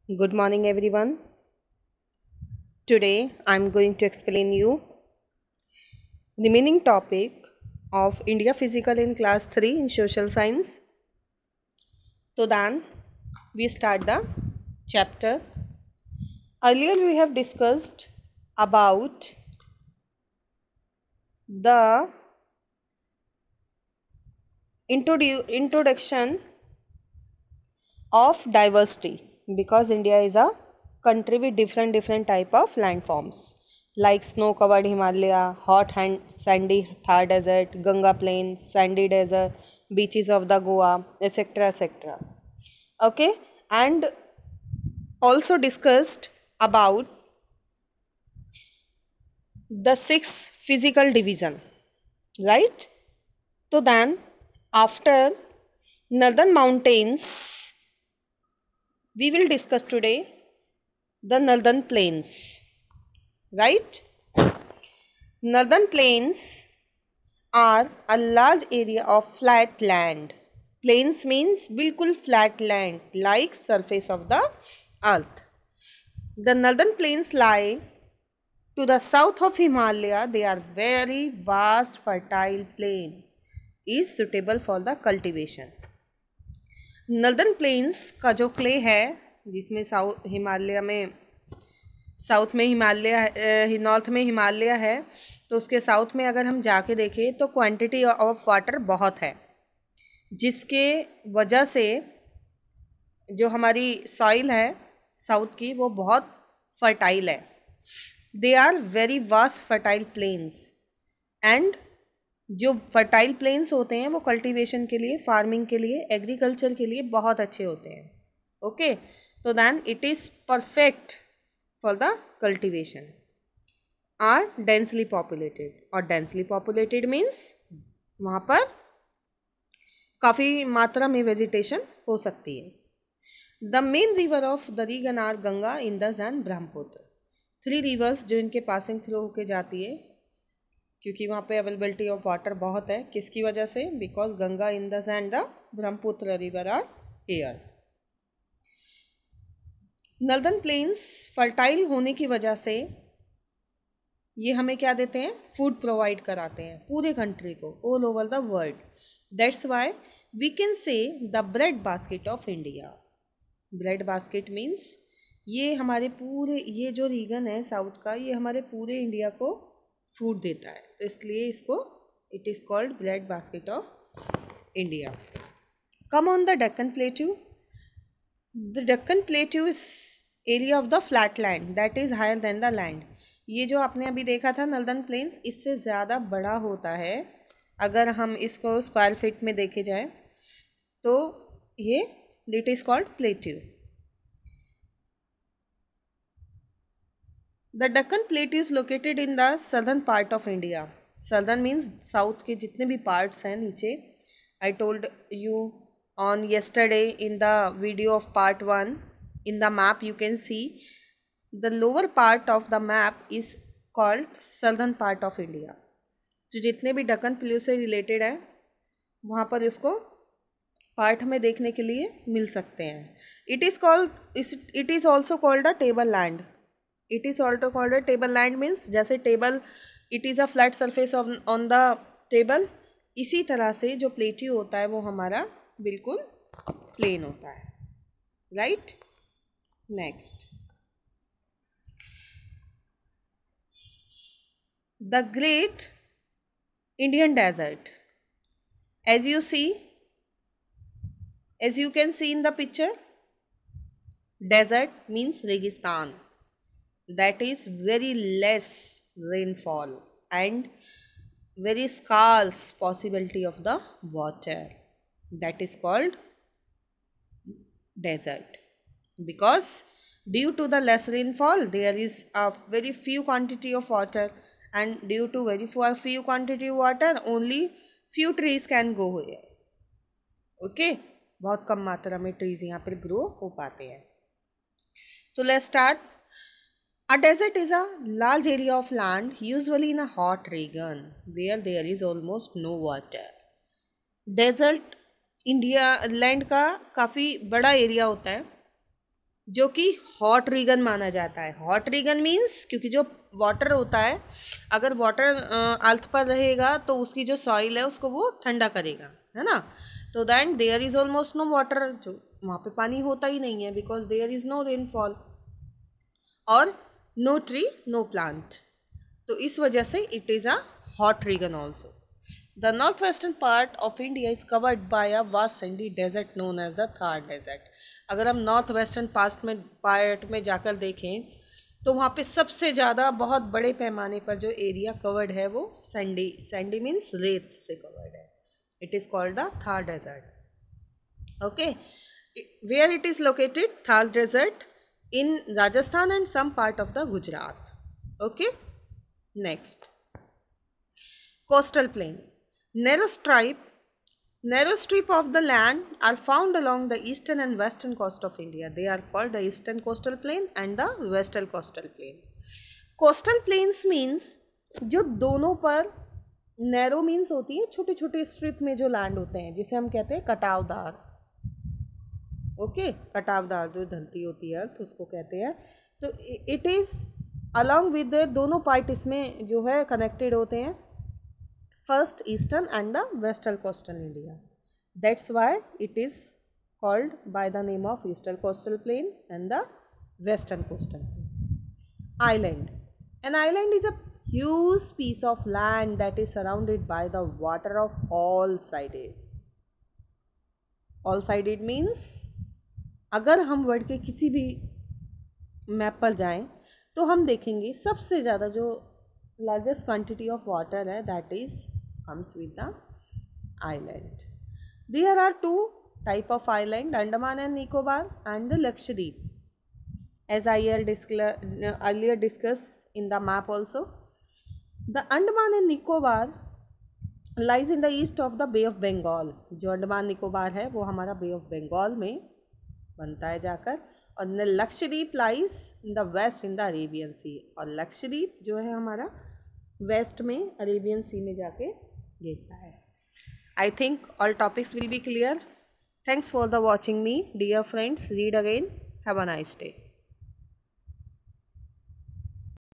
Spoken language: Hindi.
Good morning everyone. Today I am going to explain you remaining topic of India Physical in class 3 in social science. So then we start the chapter. Earlier we have discussed about the introduction of diversity because India is a country with different type of landforms like snow covered Himalaya, hot and sandy Thar desert, Ganga plain, sandy desert, beaches of the Goa, etc. etc. Okay, and also discussed about the six physical division, right? So then after northern mountains we will discuss today the northern plains, right? Northern plains are a large area of flat land. Plains means bilkul flat land like surface of the earth. The northern plains lie to the south of Himalaya. They are very vast fertile plain is suitable for the cultivation. Northern plains का जो क्ले है जिसमें साउथ हिमालय में साउथ में हिमालय नॉर्थ में हिमालय है तो उसके साउथ में अगर हम जाके देखें तो क्वांटिटी ऑफ वाटर बहुत है जिसके वजह से जो हमारी सॉइल है साउथ की वो बहुत फर्टाइल है. They are very vast fertile plains and जो फर्टाइल प्लेन्स होते हैं वो कल्टीवेशन के लिए, फार्मिंग के लिए, एग्रीकल्चर के लिए बहुत अच्छे होते हैं. ओके, तो then it is perfect for the cultivation. Are densely populated और डेंसली पॉपुलेटेड मीन्स वहां पर काफी मात्रा में वेजिटेशन हो सकती है. The main river of the region are Ganga, Indus and Brahmaputra. 3 rivers जो इनके पासिंग थ्रू होके जाती है क्योंकि वहाँ पे अवेलेबिलिटी ऑफ वाटर बहुत है. किसकी वजह से? Because Ganga, Indus and the Brahmaputra river are here. Northern plains fertile होने की वजह से ये हमें क्या देते हैं? फूड प्रोवाइड कराते हैं पूरे कंट्री को, all over the world. That's why we can say the bread basket of India. Bread basket means ये हमारे पूरे, ये जो रीजन है साउथ का, ये हमारे पूरे इंडिया को फूड देता है, तो इसलिए इसको it is called bread basket of India. Come on the Deccan plateau. The Deccan plateau is area of the flat land that is higher than the land. ये जो आपने अभी देखा था नॉर्दर्न प्लेन्स, इससे ज़्यादा बड़ा होता है. अगर हम इसको स्क्वायर फीट में देखे जाए तो ये it is called plateau. The Deccan Plateau is located in the southern part of India. Southern means south के जितने भी parts हैं नीचे. I told you on yesterday in the video of part 1. In the map you can see the lower part of the map is called southern part of India. जो जितने भी Deccan Plateau से related है वहाँ पर इसको पार्ट में देखने के लिए मिल सकते हैं. It is also called a table land. It is also called a table land means जैसे table it is a flat surface on the table, इसी तरह से जो प्लेट्यू होता है वो हमारा बिल्कुल प्लेन होता है. Right, next the great Indian desert. As you see, as you can see in the picture, desert means रेगिस्तान. That is very less rainfall and very scarce possibility of the water. That is called desert because due to the less rainfall there is a very few quantity of water, and due to very few quantity of water only few trees can go here. Okay, बहुत कम मात्रा में ट्रीज यहाँ पर ग्रो हो पाते हैं. So let's start. A desert is a large area of land, usually in a hot region where there is almost no water. Desert India land का काफ़ी बड़ा एरिया होता है जो कि हॉट रीजन माना जाता है। हॉट रीजन मीन्स क्योंकि जो वाटर होता है, अगर वाटर अर्थ पर रहेगा तो उसकी जो सॉइल है उसको वो ठंडा करेगा, है ना। तो then there is almost no water, जो वहाँ पे पानी होता ही नहीं है, because there is no rainfall और नो ट्री नो प्लांट। तो इस वजह से it is a hot region also. The northwestern part of India is covered by a vast sandy desert known as the Thar Desert. अगर हम नॉर्थ वेस्टर्न पार्ट में जाकर देखें तो वहाँ पे सबसे ज़्यादा बहुत बड़े पैमाने पर जो एरिया कवर्ड है वो सैंडी मीन्स रेत से कवर्ड है। It is called the Thar desert. Okay, where it is located, Thar desert in Rajasthan and some part of the Gujarat. Okay, next, coastal plain. Narrow strip of the land are found along the eastern and western coast of India. They are called the eastern coastal plain and the western coastal plain. Coastal plains means जो दोनों पर नैरो मीन्स होती है छोटे छोटे स्ट्रिप में जो लैंड होते हैं, जिसे हम कहते हैं कटावदार। ओके, कटावदार जो ढलती होती है तो उसको कहते हैं। तो इट इज अलॉन्ग विद दोनों पार्ट इसमें जो है कनेक्टेड होते हैं, first eastern and the western coastal India. That's why it is called by the name of eastern coastal plain and the western coastal plain. Island. An island is a huge piece of land that is surrounded by the water of all sided. All sided means अगर हम वर्ल्ड के किसी भी मैप पर जाएं तो हम देखेंगे सबसे ज़्यादा जो largest quantity of water है that is comes with the island. There are two type of island, Andaman and Nicobar and the Lakshadweep, as I earlier discussed in the map also. The Andaman and Nicobar lies in the east of the Bay of Bengal. जो अंडमान निकोबार है वो हमारा बे ऑफ बंगाल में बनता है जाकर, और Lakshadweep lies in the west in the Arabian sea, और लक्षद्वीप जो है हमारा वेस्ट में अरेबियन सी में जाके गिरता है। I think all topics will be clear. Thanks for the watching me, dear friends. Read again. Have a nice day.